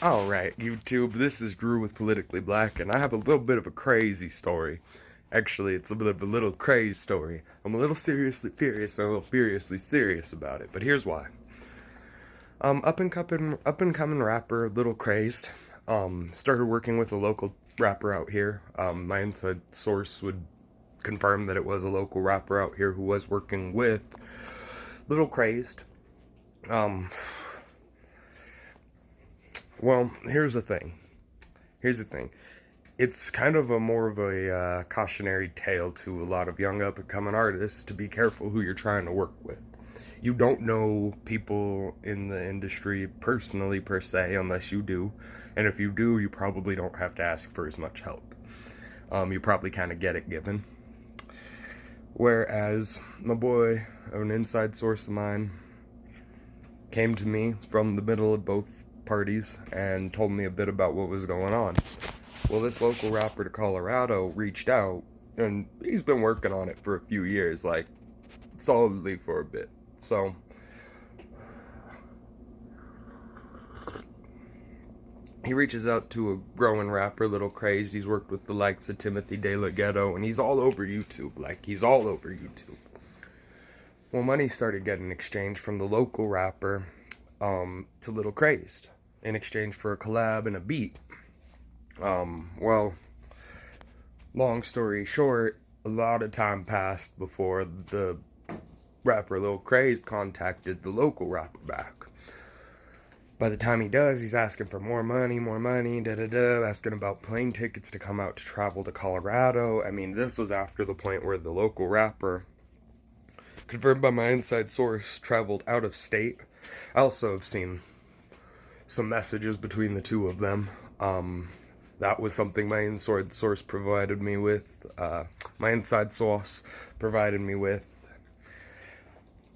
Alright, YouTube, this is Drew with Politically Black, and I have a little bit of a crazy story. Actually, it's a bit of a little crazed story. I'm a little seriously furious and a little furiously serious about it, but here's why. Up and coming rapper, Lil Crazed, started working with a local rapper out here. My inside source would confirm that it was a local rapper out here who was working with Lil Crazed. Well, here's the thing. It's kind of a more of a cautionary tale to a lot of young up-and-coming artists to be careful who you're trying to work with. You don't know people in the industry personally, per se, unless you do. And if you do, you probably don't have to ask for as much help. You probably kind of get it given. Whereas my boy, an inside source of mine, came to me from the middle of both parties and told me a bit about what was going on. Well, this local rapper to Colorado reached out, and he's been working on it for a few years, like solidly for a bit. So he reaches out to a growing rapper, Lil Crazed. He's worked with the likes of Timothy De La Ghetto, and he's all over YouTube. He's all over YouTube. Well, money started getting exchanged from the local rapper to Lil Crazed in exchange for a collab and a beat. Well, long story short, a lot of time passed before the rapper Lil Crazed contacted the local rapper back. By the time he does, he's asking for more money, asking about plane tickets to come out to travel to Colorado. I mean, this was after the point where the local rapper, confirmed by my inside source, traveled out of state. I also have seen some messages between the two of them. That was something my inside source provided me with.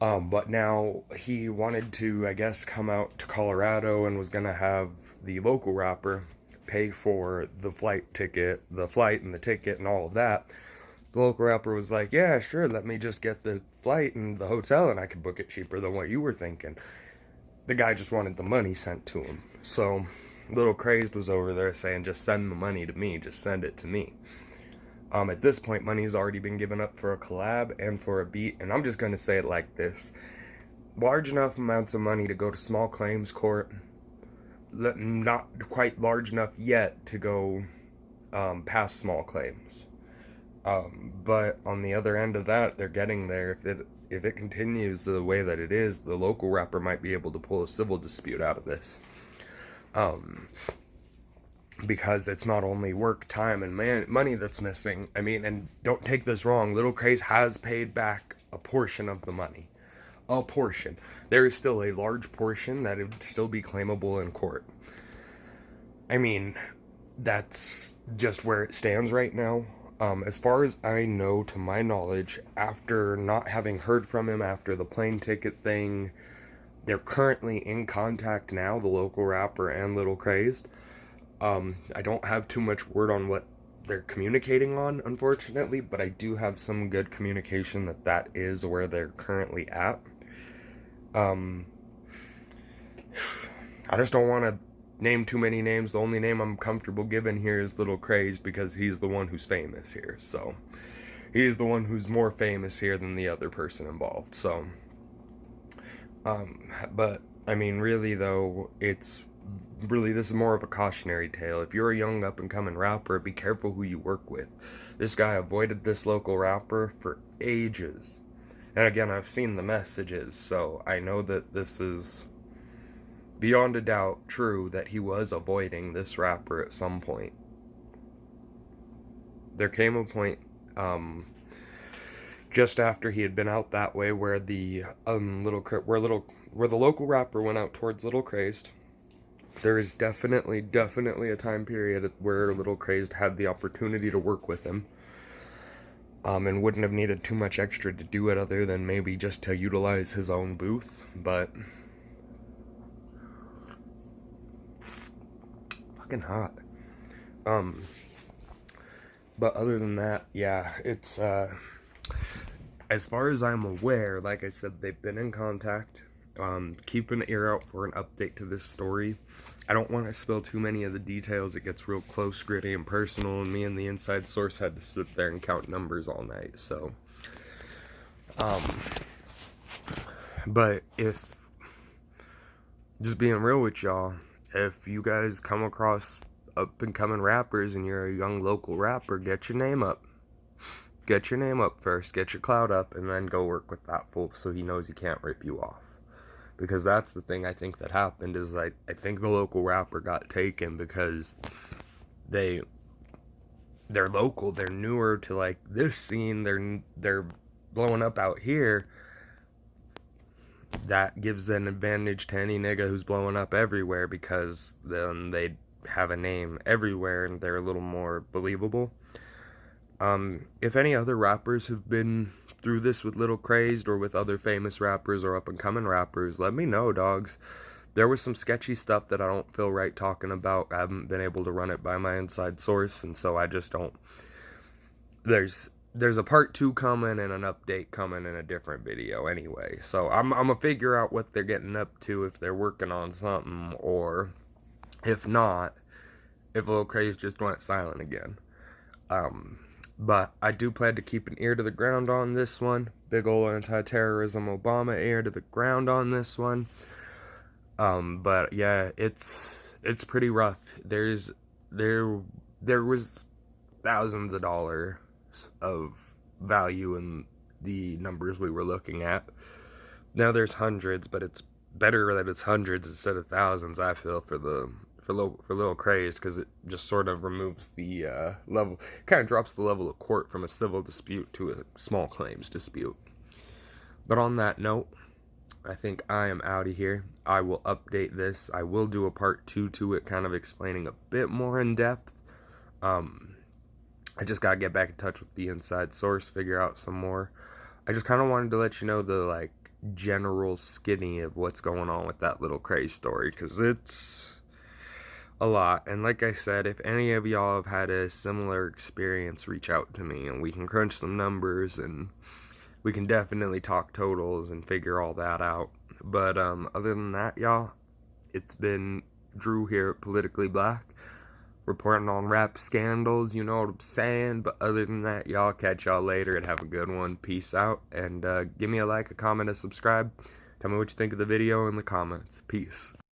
But now he wanted to, I guess, come out to Colorado and was gonna have the local rapper pay for the flight and the ticket and all of that. The local rapper was like, yeah, sure, let me just get the flight and the hotel and I can book it cheaper than what you were thinking. The guy just wanted the money sent to him. So Lil Crazed was over there saying, just send the money to me, just send it to me. At this point, money's already been given up for a collab and for a beat, and I'm just going to say it like this. Large enough amounts of money to go to small claims court, not quite large enough yet to go past small claims. But on the other end of that, they're getting there. If it continues the way that it is, the local rapper might be able to pull a civil dispute out of this. Because it's not only work, time, and money that's missing. I mean, and don't take this wrong, Lil Crazed has paid back a portion of the money. A portion. There is still a large portion that would still be claimable in court. I mean, that's just where it stands right now. As far as I know, to my knowledge, after not having heard from him after the plane ticket thing, they're currently in contact now, the local rapper and Lil Crazed. I don't have too much word on what they're communicating on, unfortunately, but I do have some good communication that is where they're currently at. I just don't want to name too many names. The only name I'm comfortable giving here is Lil Crazed because he's the one who's famous here. So, he's the one who's more famous here than the other person involved. So, but, I mean, really though, this is more of a cautionary tale. If you're a young up-and-coming rapper, be careful who you work with. This guy avoided this local rapper for ages. And again, I've seen the messages, so I know that this is beyond a doubt true that he was avoiding this rapper at some point. There came a point, just after he had been out that way where the local rapper went out towards Lil Crazed. There is definitely a time period where Lil Crazed had the opportunity to work with him. And wouldn't have needed too much extra to do it other than maybe just to utilize his own booth. But fucking hot. But other than that, yeah, it's as far as I'm aware, like I said, they've been in contact. Keep an ear out for an update to this story. I don't want to spill too many of the details. It gets real close, gritty, and personal, and me and the inside source had to sit there and count numbers all night, so. But if, just being real with y'all, if you guys come across up-and-coming rappers and you're a young local rapper, get your name up. Get your name up first, get your clout up, and then go work with that fool so he knows he can't rip you off. Because that's the thing I think that happened, is I think the local rapper got taken because they're local, they're newer to like this scene, they're blowing up out here. That gives an advantage to any nigga who's blowing up everywhere, because then they have a name everywhere and they're a little more believable. If any other rappers have been through this with Lil Crazed or with other famous rappers or up-and-coming rappers, let me know, dogs. There was some sketchy stuff that I don't feel right talking about. I haven't been able to run it by my inside source, and so I just don't. There's a part 2 coming and an update coming in a different video anyway. So I'm gonna figure out what they're getting up to, if they're working on something, or if not, if Lil Crazed just went silent again. But I do plan to keep an ear to the ground on this one. Big ol' anti-terrorism Obama ear to the ground on this one. But yeah, it's pretty rough. There was thousands of dollars of value in the numbers we were looking at. Now there's hundreds, but it's better that it's hundreds instead of thousands, I feel, for Lil Crazed, because it just sort of removes the level, kind of drops the level of court from a civil dispute to a small claims dispute. But on that note, I think I am out of here. I will update this. I will do a part 2 to it, kind of explaining a bit more in depth. I just gotta get back in touch with the inside source, figure out some more. I just kind of wanted to let you know the like general skinny of what's going on with that Lil Crazed story, because it's a lot. And like I said, if any of y'all have had a similar experience, reach out to me and we can crunch some numbers and we can definitely talk totals and figure all that out. But other than that, y'all, it's been Drew here at Politically Black, reporting on rap scandals, you know what I'm saying. But other than that, y'all, catch y'all later and have a good one. Peace out, and give me a like, a comment, a subscribe. Tell me what you think of the video in the comments. Peace.